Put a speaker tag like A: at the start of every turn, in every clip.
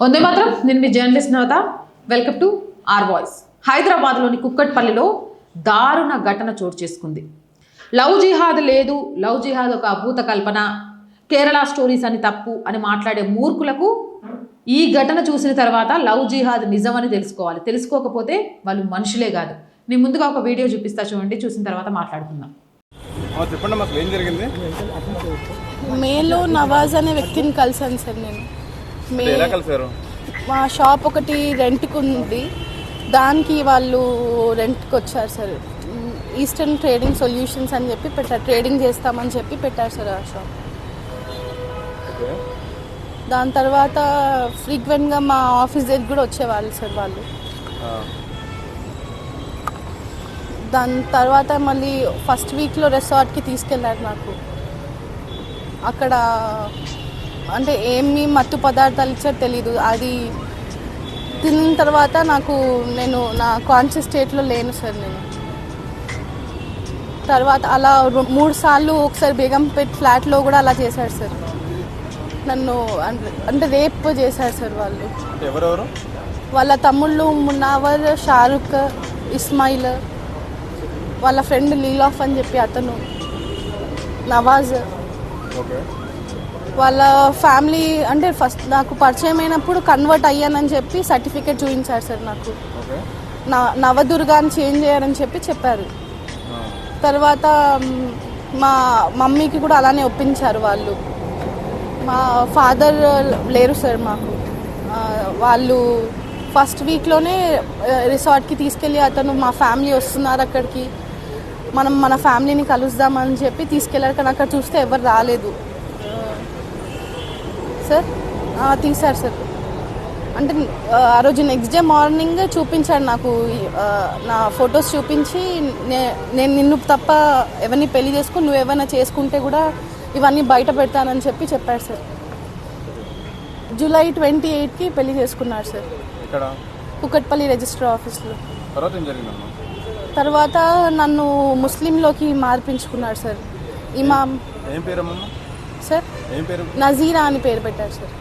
A: వందే మాత్రం. నేను మీ journalist Navatha. Welcome to R voice. హైదరాబాద్లోని కుక్కట్పల్లిలో దారుణ ఘటన చోటు చేసుకుంది. లవ్ జిహాద్ లేదు, లవ్ జిహాద్ ఒక అభూత కల్పన, కేరళ స్టోరీస్ అని తప్పు అని మాట్లాడే మూర్ఖులకు ఈ ఘటన చూసిన తర్వాత లవ్ జిహాద్ నిజమని తెలుసుకోవాలి. తెలుసుకోకపోతే వాళ్ళు మనుషులే కాదు. నేను ముందుగా ఒక వీడియో చూపిస్తా, చూడండి. చూసిన తర్వాత మాట్లాడుకుందాం.
B: చెప్పండి, మాకు ఏం జరిగింది?
C: మేలో నవాజ్ అనే వ్యక్తిని కలిసాను సార్. నేను
B: ఎలా కలిసారు?
C: మా షాప్ ఒకటి రెంట్కి ఉంది, దానికి వాళ్ళు రెంట్కి వచ్చారు సార్. ఈస్టర్న్ ట్రేడింగ్ సొల్యూషన్స్ అని చెప్పి పెట్టారు, ట్రేడింగ్ చేస్తామని చెప్పి పెట్టారు సార్ ఆ షాప్. దాని తర్వాత ఫ్రీక్వెంట్గా మా ఆఫీస్ దగ్గర కూడా వచ్చేవాళ్ళు సార్ వాళ్ళు. దాని తర్వాత మళ్ళీ ఫస్ట్ వీక్లో రిసార్ట్కి తీసుకెళ్ళారు నాకు. అక్కడ అంటే ఏమి మత్తు పదార్థాలు ఇచ్చారో తెలీదు. అది తిన్న తర్వాత నేను నా కాన్షియస్ స్టేట్లో లేను సార్. నేను తర్వాత అలా 3 సార్లు ఒకసారి బేగంపేట్ ఫ్లాట్లో కూడా అలా చేశారు సార్. నన్ను అంటే రేప్ చేశారు సార్ వాళ్ళు.
B: ఎవరెవరు?
C: వాళ్ళ తమ్ముళ్ళు మునావర్, షారుఖ్, ఇస్మాయిల్, వాళ్ళ ఫ్రెండ్ లీలాఫ్ అని చెప్పి అతను, నవాజ్. వాళ్ళ ఫ్యామిలీ అంటే ఫస్ట్ నాకు పరిచయం అయినప్పుడు కన్వర్ట్ అయ్యానని చెప్పి సర్టిఫికేట్ చూపించారు సార్ నాకు. నవదుర్గా అని చేంజ్ చేయాలని చెప్పారు. తర్వాత మా మమ్మీకి కూడా అలానే ఒప్పించారు వాళ్ళు. మా ఫాదర్ లేరు సార్ మాకు. వాళ్ళు ఫస్ట్ వీక్లోనే రిసార్ట్కి తీసుకెళ్ళి అతను మా ఫ్యామిలీ వస్తున్నారు అక్కడికి, మనం మన ఫ్యామిలీని కలుద్దామని చెప్పి తీసుకెళ్ళారు. కానీ అక్కడ చూస్తే ఎవరు రాలేదు సార్. తీశారు సార్. అంటే ఆ రోజు నెక్స్ట్ డే మార్నింగ్ చూపించాడు నాకు, నా ఫొటోస్ చూపించి నేను నిన్ను తప్ప ఎవరిని పెళ్లి చేసుకుని నువ్వు ఏమైనా చేసుకుంటే కూడా ఇవన్నీ బయట పెడతానని చెప్పాడు సార్. జూలై 28కి పెళ్లి చేసుకున్నాడు సార్ కుకట్పల్లి రిజిస్టర్ ఆఫీస్లో. తర్వాత నన్ను ముస్లింలోకి మార్పించుకున్నాడు సార్. ఇమాం సార్ నజీరా అని పేరు పెట్టారు సార్.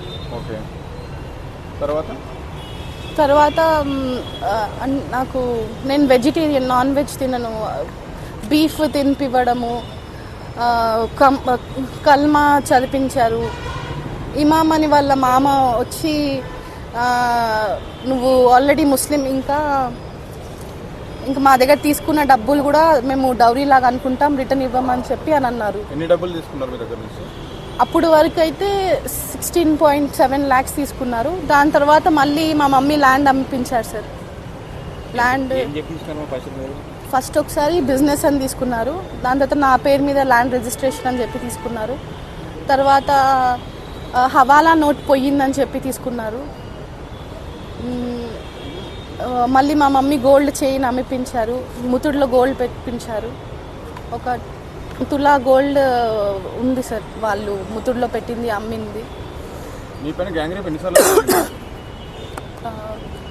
C: తర్వాత నాకు నేను వెజిటేరియన్, నాన్ వెజ్ తినను, బీఫ్ తినిపివ్వడము, కల్మా చదివించారు. ఇమాం అని వాళ్ళ మామ వచ్చి నువ్వు ఆల్రెడీ ముస్లిం, ఇంకా మా దగ్గర తీసుకున్న డబ్బులు కూడా మేము డౌరీ లాగా అనుకుంటాం, రిటర్న్ ఇవ్వమని చెప్పి అని అన్నారు.
B: ఎన్ని డబ్బులు తీసుకున్నారు మీ దగ్గర నుంచి?
C: అప్పుడు వరకు అయితే 16.7 lakhs తీసుకున్నారు. దాని తర్వాత మళ్ళీ మా మమ్మీ ల్యాండ్ అమ్మిపించారు సార్. ల్యాండ్ ఫస్ట్ ఒకసారి బిజినెస్ అని తీసుకున్నారు, దాని తర్వాత నా పేరు మీద ల్యాండ్ రిజిస్ట్రేషన్ అని చెప్పి తీసుకున్నారు. తర్వాత హవాలా నోట్ పోయిందని చెప్పి తీసుకున్నారు. మళ్ళీ మా మమ్మీ గోల్డ్ చైన్ అమ్మిపించారు, ముతుడులో గోల్డ్ పెట్టించారు. ఒక తులా గోల్డ్ ఉంది సార్, వాళ్ళు ముతుడులో పెట్టింది అమ్మింది.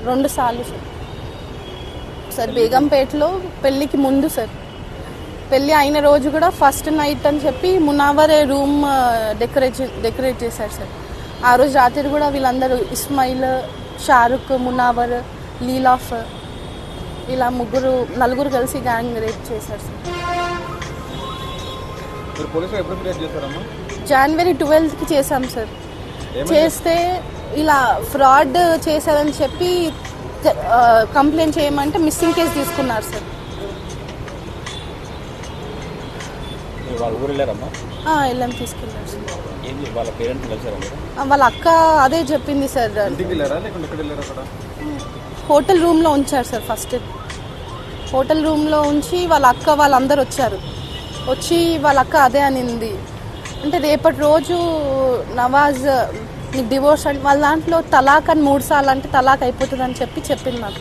C: 2 సార్లు సార్. సార్ బేగంపేటలో పెళ్ళికి ముందు సార్, పెళ్ళి అయిన రోజు కూడా ఫస్ట్ నైట్ అని చెప్పి మునావరే రూమ్ డెకరేట్ చేశారు సార్. ఆ రోజు రాత్రి కూడా వీళ్ళందరూ ఇస్మాయిల్, షారుఖ్, మునావర్, లీలాఫ్ ఇలా 4 కలిసి గ్యాంగ్ రేప్ చేశారు సార్. జనవరి 12కి చేశాం సార్. చేస్తే ఇలా ఫ్రాడ్ చేశారని చెప్పి కంప్లైంట్ చేయమంటే మిస్సింగ్ కేసు తీసుకున్నారు సార్. వెళ్ళాం, తీసుకెళ్ళారు సార్. వాళ్ళ అక్క అదే చెప్పింది సార్. హోటల్ రూమ్లో ఉంచారు సార్. ఫస్ట్ హోటల్ రూమ్లో ఉంచి వాళ్ళ అక్క వాళ్ళందరూ వచ్చి వాళ్ళ అక్క అదే అనింది. అంటే రేపటి రోజు నవాజ్ నీకు డివోర్స్ అంటే వాళ్ళ దాంట్లో తలాక్ అని 3 సార్లు అంటే తలాక్ అయిపోతుంది అని చెప్పింది నాకు.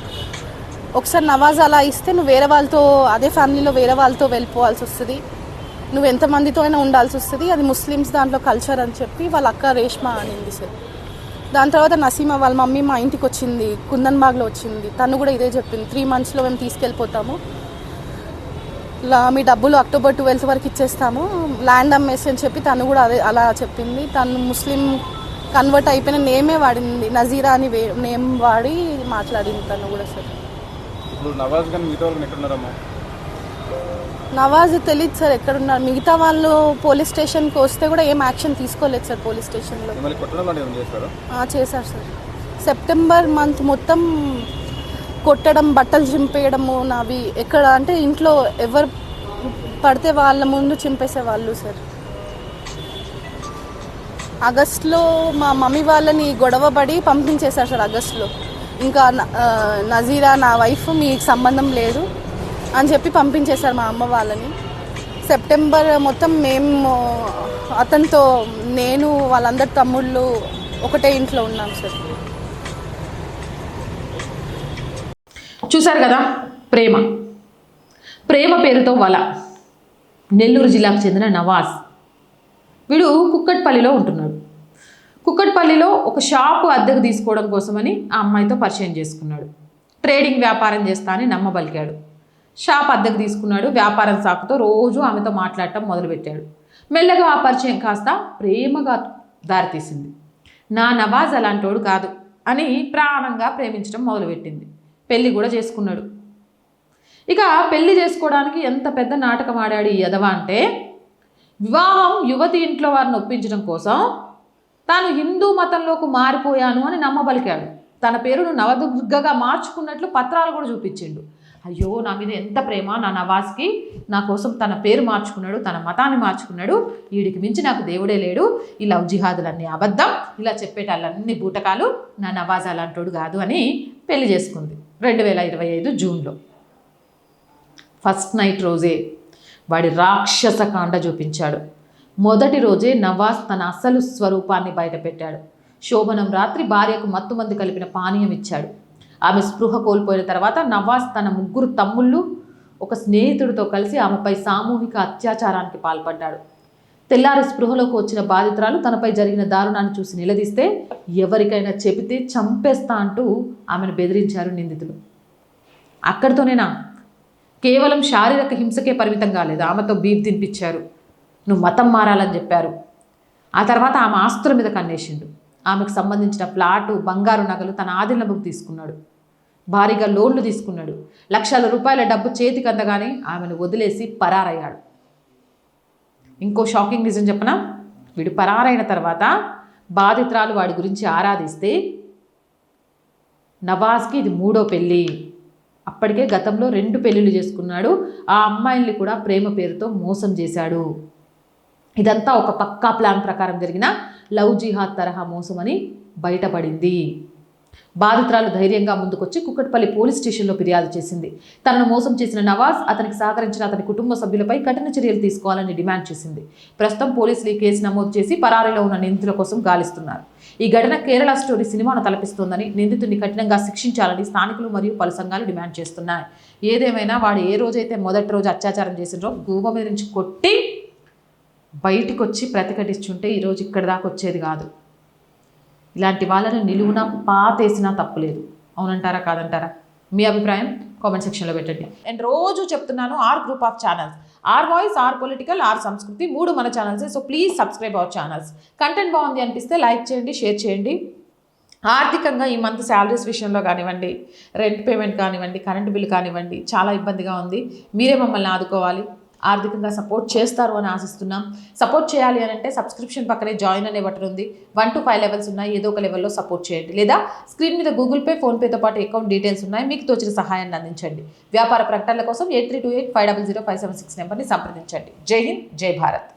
C: ఒకసారి నవాజ్ అలా ఇస్తే నువ్వు వేరే వాళ్ళతో, అదే ఫ్యామిలీలో వేరే వాళ్ళతో వెళ్ళిపోవాల్సి వస్తుంది, నువ్వు ఎంతమందితో అయినా ఉండాల్సి వస్తుంది, అది ముస్లిమ్స్ దాంట్లో కల్చర్ అని చెప్పి వాళ్ళ అక్క రేష్మా అనింది సార్. దాని తర్వాత నసీమా వాళ్ళ మమ్మీ మా ఇంటికి వచ్చింది, కుందన్బాగ్లో వచ్చింది. తను కూడా ఇదే చెప్పింది, 3 monthsలో మేము తీసుకెళ్ళిపోతాము, మీ డబ్బులు October 12th వరకు ఇచ్చేస్తాము, ల్యాండ్ అమ్మేసి అని చెప్పి తను కూడా అలా చెప్పింది. తను ముస్లిం కన్వర్ట్ అయిపోయిన నేమే వాడింది, నజీరా అని నేమ్ వాడి మాట్లాడింది తను కూడా. సార్
B: ఇప్పుడు నవాజ్ గాని మిగతా వాళ్ళు ఎక్కడున్నారమ్మా?
C: నవాజ్ తెలియదు సార్ ఎక్కడున్నారు. మిగతా వాళ్ళు పోలీస్ స్టేషన్కి వస్తే కూడా ఏం యాక్షన్ తీసుకోలేదు సార్ పోలీస్ స్టేషన్లో. చేశారు సార్. సెప్టెంబర్ మంత్ మొత్తం కొట్టడం, బట్టలు చింపేయడము నావి. ఎక్కడ అంటే ఇంట్లో ఎవరు పడితే వాళ్ళ ముందు చింపేసేవాళ్ళు సార్. ఆగస్టులో మా మమ్మీ వాళ్ళని గొడవపడి పంపించేశారు సార్ ఆగస్టులో. ఇంకా నజీరా నా వైఫ్, మీకు సంబంధం లేదు అని చెప్పి పంపించేశారు మా అమ్మ వాళ్ళని. సెప్టెంబర్ మొత్తం మేము అతనితో, నేను వాళ్ళందరి తమ్ముళ్ళు ఒకటే ఇంట్లో ఉన్నాం సార్.
A: చూశారు కదా, ప్రేమ పేరుతో వల. నెల్లూరు జిల్లాకు చెందిన నవాజ్, వీడు కుక్కట్పల్లిలో ఉంటున్నాడు. కుక్కట్పల్లిలో ఒక షాపు అద్దెకు తీసుకోవడం కోసమని ఆ అమ్మాయితో పరిచయం చేసుకున్నాడు. ట్రేడింగ్ వ్యాపారం చేస్తా అని నమ్మబలికాడు. షాప్ అద్దెకు తీసుకున్నాడు. వ్యాపారం సాకుతో రోజు ఆమెతో మాట్లాడటం మొదలుపెట్టాడు. మెల్లగా ఆ పరిచయం కాస్త ప్రేమగా దారితీసింది. నా నవాజ్ అలాంటోడు కాదు అని ప్రాణంగా ప్రేమించడం మొదలుపెట్టింది. పెళ్ళి కూడా చేసుకున్నాడు. ఇక పెళ్లి చేసుకోవడానికి ఎంత పెద్ద నాటకం ఆడాడు ఈ యదవ అంటే, వివాహం యువతి ఇంట్లో వారిని ఒప్పించడం కోసం తాను హిందూ మతంలోకి మారిపోయాను అని నమ్మబలికాడు. తన పేరును నవదుర్గగా మార్చుకున్నట్లు పత్రాలు కూడా చూపించిండు. అయ్యో, నా మీద ఎంత ప్రేమ నా నవాజ్కి, నా కోసం తన పేరు మార్చుకున్నాడు, తన మతాన్ని మార్చుకున్నాడు, వీడికి మించి నాకు దేవుడే లేడు, ఈ లవ్ జిహాదులన్నీ అబద్ధం, ఇలా చెప్పేటాళ్ళన్నీ బూటకాలు, నా నవాజ్ అలాంటోడు కాదు అని పెళ్లి చేసుకుంది 2025 జూన్లో. ఫస్ట్ నైట్ రోజే వాడి రాక్షస కాండ చూపించాడు. మొదటి రోజే నవాజ్ తన అసలు స్వరూపాన్ని బయటపెట్టాడు. శోభనం రాత్రి భార్యకు మత్తుమంది కలిపిన పానీయం ఇచ్చాడు. ఆమె స్పృహ కోల్పోయిన తర్వాత నవాజ్ తన 3 తమ్ముళ్ళు, ఒక స్నేహితుడితో కలిసి ఆమెపై సామూహిక అత్యాచారానికి పాల్పడ్డాడు. తెల్లారి స్పృహలోకి వచ్చిన బాధితురాలు తనపై జరిగిన దారుణాన్ని చూసి నిలదీస్తే, ఎవరికైనా చెబితే చంపేస్తా అంటూ ఆమెను బెదిరించారు నిందితులు. అక్కడితోనేనా, కేవలం శారీరక హింసకే పరిమితం కాలేదు, ఆమెతో బీఫ్ తినిపించారు, నువ్వు మతం మారాలని చెప్పారు. ఆ తర్వాత ఆమె ఆస్తుల మీద కన్నేసిండు. ఆమెకు సంబంధించిన ప్లాటు, బంగారు నగలు తన ఆధీనంలోకి తీసుకున్నాడు. భారీగా లోన్లు తీసుకున్నాడు. లక్షల రూపాయల డబ్బు చేతికి అందగానే ఆమెను వదిలేసి పరారయ్యాడు. ఇంకో షాకింగ్ నిజం చెప్పనా, వీడు పరారైన తర్వాత బాధితురాలు వాడి గురించి ఆరాధిస్తే, నవాజ్కి ఇది 3వ పెళ్ళి. అప్పటికే గతంలో 2 పెళ్ళిళ్ళు చేసుకున్నాడు. ఆ అమ్మాయిల్ని కూడా ప్రేమ పేరుతో మోసం చేశాడు. ఇదంతా ఒక పక్కా ప్లాన్ ప్రకారం జరిగిన లవ్ జిహాద్ తరహా మోసమని బయటపడింది. బాధితురాలు ధైర్యంగా ముందుకొచ్చి కుక్కట్పల్లి పోలీస్ స్టేషన్లో ఫిర్యాదు చేసింది. తనను మోసం చేసిన నవాజ్, అతనికి సహకరించిన అతని కుటుంబ సభ్యులపై కఠిన చర్యలు తీసుకోవాలని డిమాండ్ చేసింది. ప్రస్తుతం పోలీసులు ఈ కేసు నమోదు చేసి పరారీలో ఉన్న నిందితుల కోసం గాలిస్తున్నారు. ఈ ఘటన కేరళ స్టోరీ సినిమాను తలపిస్తోందని, నిందితుడిని కఠినంగా శిక్షించాలని స్థానికులు మరియు పలు సంఘాలు డిమాండ్ చేస్తున్నాయి. ఏదేమైనా వాడు ఏ రోజైతే మొదటి రోజు అత్యాచారం చేసినో గూబ మీద నుంచి కొట్టి బయటికి వచ్చి ప్రతిఘటించుంటే ఈరోజు ఇక్కడి దాకా వచ్చేది కాదు. ఇలాంటి వాళ్ళని నిలువున పాతేసినా తప్పులేదు. అవునంటారా కాదంటారా? మీ అభిప్రాయం కామెంట్ సెక్షన్లో పెట్టండి. అండ్ రోజు చెప్తున్నాను, R group of channels, R voice, R political, R Sanskriti, 3 మన ఛానల్సే. So please subscribe our channels. Content బాగుంది అనిపిస్తే లైక్ చేయండి, షేర్ చేయండి. ఆర్థికంగా ఈ మంత్ శాలరీస్ విషయంలో కానివ్వండి, రెంట్ పేమెంట్ కానివ్వండి, కరెంటు బిల్లు కానివ్వండి, చాలా ఇబ్బందిగా ఉంది. మీరే మమ్మల్ని ఆదుకోవాలి. ఆర్థికంగా సపోర్ట్ చేస్తారు అని ఆశిస్తున్నాం. సపోర్ట్ చేయాలి అని అంటే సబ్స్క్రిప్షన్ పక్కనే జాయిన్ అనే బటన్ ఉంది. 1 to 5 లెవెల్స్ ఉన్నాయి. ఏదో ఒక లెవెల్లో సపోర్ట్ చేయండి. లేదా స్క్రీన్ మీద గూగుల్ పే, ఫోన్పేతో పాటు అకౌంట్ డీటెయిల్స్ ఉన్నాయి. మీకు తోచిన సహాయాన్ని అందించండి. వ్యాపార ప్రకటనల కోసం 8328500576 నెంబర్ని సంప్రదించండి. జై హింద్, జై భారత్.